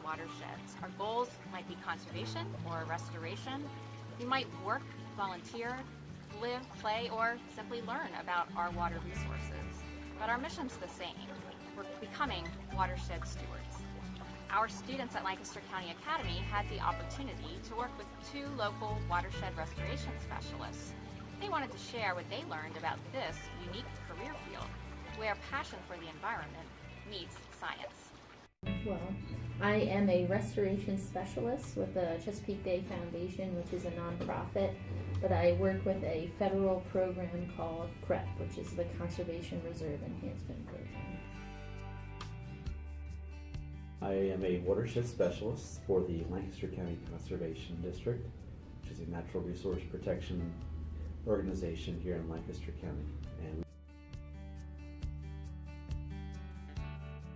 watersheds. Our goals might be conservation or restoration. You might work, volunteer, live, play, or simply learn about our water resources. But our mission's the same. We're becoming watershed stewards. Our students at Lancaster County Academy had the opportunity to work with 2 local watershed restoration specialists. They wanted to share what they learned about this unique career field, where passion for the environment meets science. Well, I am a restoration specialist with the Chesapeake Bay Foundation, which is a nonprofit, but I work with a federal program called CREP, which is the Conservation Reserve Enhancement Program. I am a watershed specialist for the Lancaster County Conservation District, which is a natural resource protection organization here in Lancaster County. And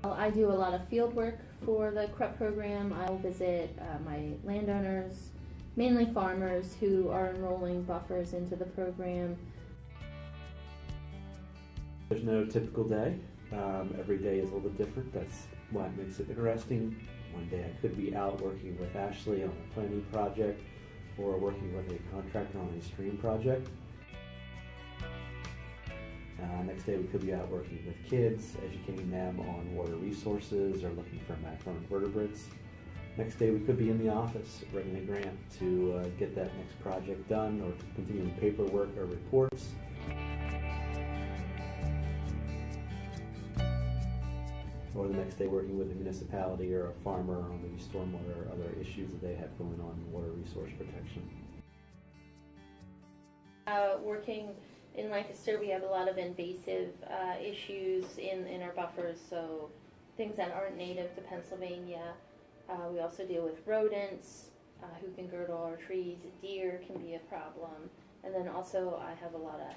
I do a lot of field work for the CREP program. I'll visit my landowners, mainly farmers, who are enrolling buffers into the program. there's no typical day. Every day is a little bit different. That's what makes it interesting. One day I could be out working with Ashley on a planning project or working with a contractor on a stream project. Next day we could be out working with kids, educating them on water resources or looking for macroinvertebrates. Next day we could be in the office writing a grant to get that next project done or continuing paperwork or reports. Or the next day working with a municipality or a farmer on maybe stormwater or other issues that they have going on in water resource protection. Working in Lancaster, we have a lot of invasive issues in our buffers, so things that aren't native to Pennsylvania. We also deal with rodents who can girdle our trees. Deer can be a problem. And then also I have a lot of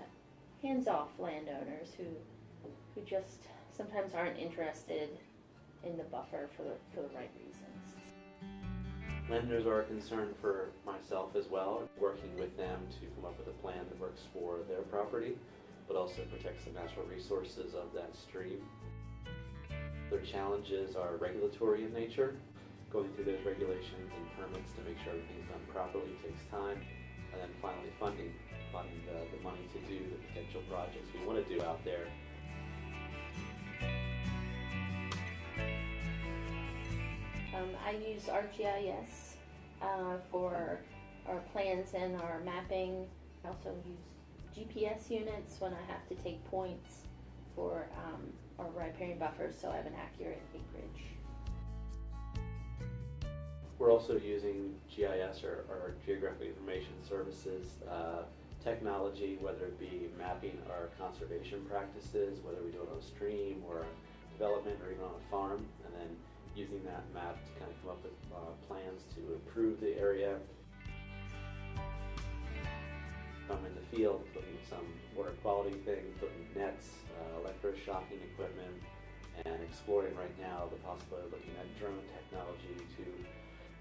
hands-off landowners who just sometimes aren't interested in the buffer for the right reasons. Lenders are a concern for myself as well, working with them to come up with a plan that works for their property, but also protects the natural resources of that stream. Their challenges are regulatory in nature. Going through those regulations and permits to make sure everything's done properly takes time. And then finally finding the money to do the potential projects we want to do out there. I use ArcGIS for our plans and our mapping. I also use GPS units when I have to take points for our riparian buffers, so I have an accurate acreage. We're also using GIS or Geographic Information Services technology, whether it be mapping our conservation practices, whether we do it on a stream or a development or even on a farm, and then using that map to kind of come up with plans to improve the area. I'm in the field looking at some water quality things, looking at nets, electroshocking equipment, and exploring right now the possibility of looking at drone technology to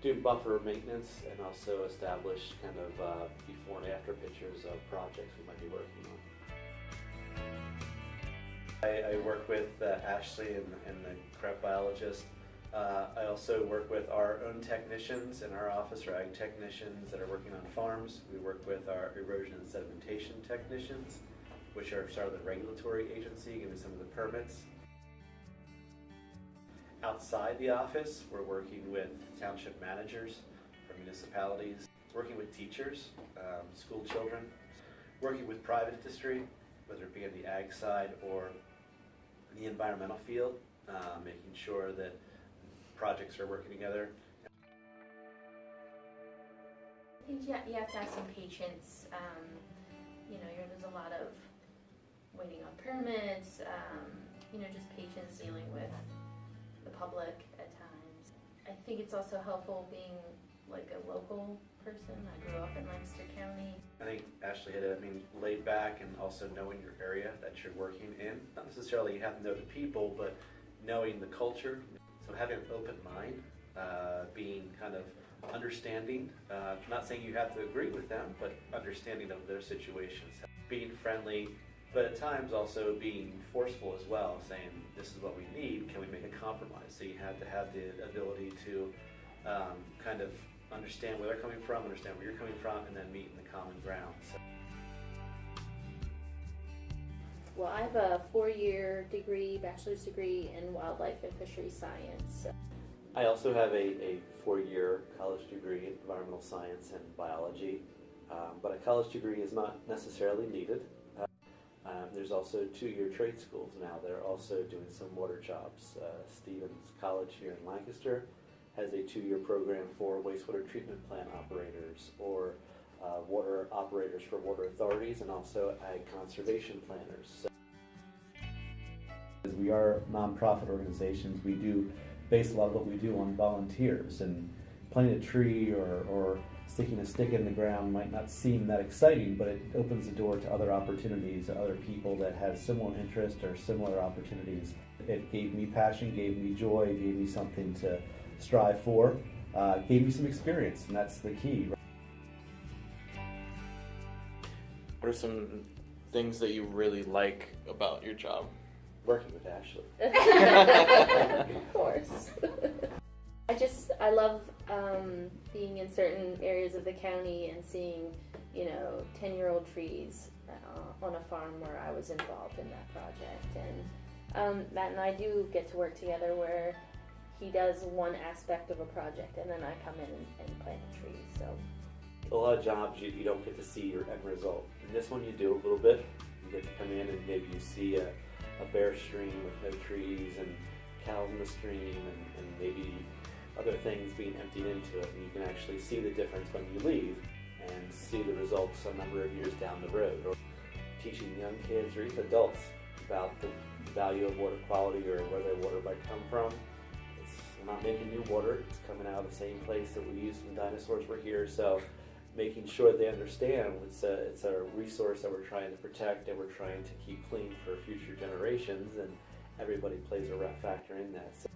do buffer maintenance and also establish kind of before and after pictures of projects we might be working on. I work with Ashley and the CREP biologist. I also work with our own technicians in our office, or ag technicians that are working on farms. We work with our erosion and sedimentation technicians, which are sort of the regulatory agency, giving some of the permits. Outside the office, we're working with township managers for municipalities, working with teachers, school children, working with private industry, whether it be in the ag side or the environmental field, making sure that projects are working together. I think you have to have some patience. There's a lot of waiting on permits, just patience dealing with the public at times. I think it's also helpful being like a local person. I grew up in Lancaster County. I think Ashley hit it. Laid back and also knowing your area that you're working in. Not necessarily you have to know the people, but knowing the culture. So having an open mind, being kind of understanding, not saying you have to agree with them, but understanding of their situations. Being friendly, but at times also being forceful as well, saying this is what we need, can we make a compromise? So you have to have the ability to kind of understand where they're coming from, understand where you're coming from, and then meet in the common ground. So. Well, I have a 4-year degree, bachelor's degree in wildlife and fishery science. I also have a 4-year college degree in environmental science and biology, but a college degree is not necessarily needed. There's also 2-year trade schools now. They're also doing some water jobs. Stevens College here in Lancaster has a 2-year program for wastewater treatment plant operators or water operators for water authorities, and also ag conservation planners. So, we are nonprofit organizations. We do base a lot of what we do on volunteers, and planting a tree or sticking a stick in the ground might not seem that exciting, but it opens the door to other opportunities, other people that have similar interests or similar opportunities. It gave me passion, gave me joy, gave me something to strive for, gave me some experience, and that's the key. What are some things that you really like about your job? Working with Ashley. Of course. I love being in certain areas of the county and seeing, 10-year-old trees on a farm where I was involved in that project. And Matt and I do get to work together where he does one aspect of a project and then I come in and plant a tree. So A lot of jobs you don't get to see your end result. In this one you do a little bit. You get to come in and maybe you see a bare stream with no trees and cows in the stream and maybe other things being emptied into it, and you can actually see the difference when you leave and see the results a number of years down the road. Or teaching young kids or even adults about the value of water quality or where their water might come from. We're not making new water, it's coming out of the same place that we used when dinosaurs were here, so making sure they understand it's a resource that we're trying to protect and we're trying to keep clean for future generations, and everybody plays a factor in that. So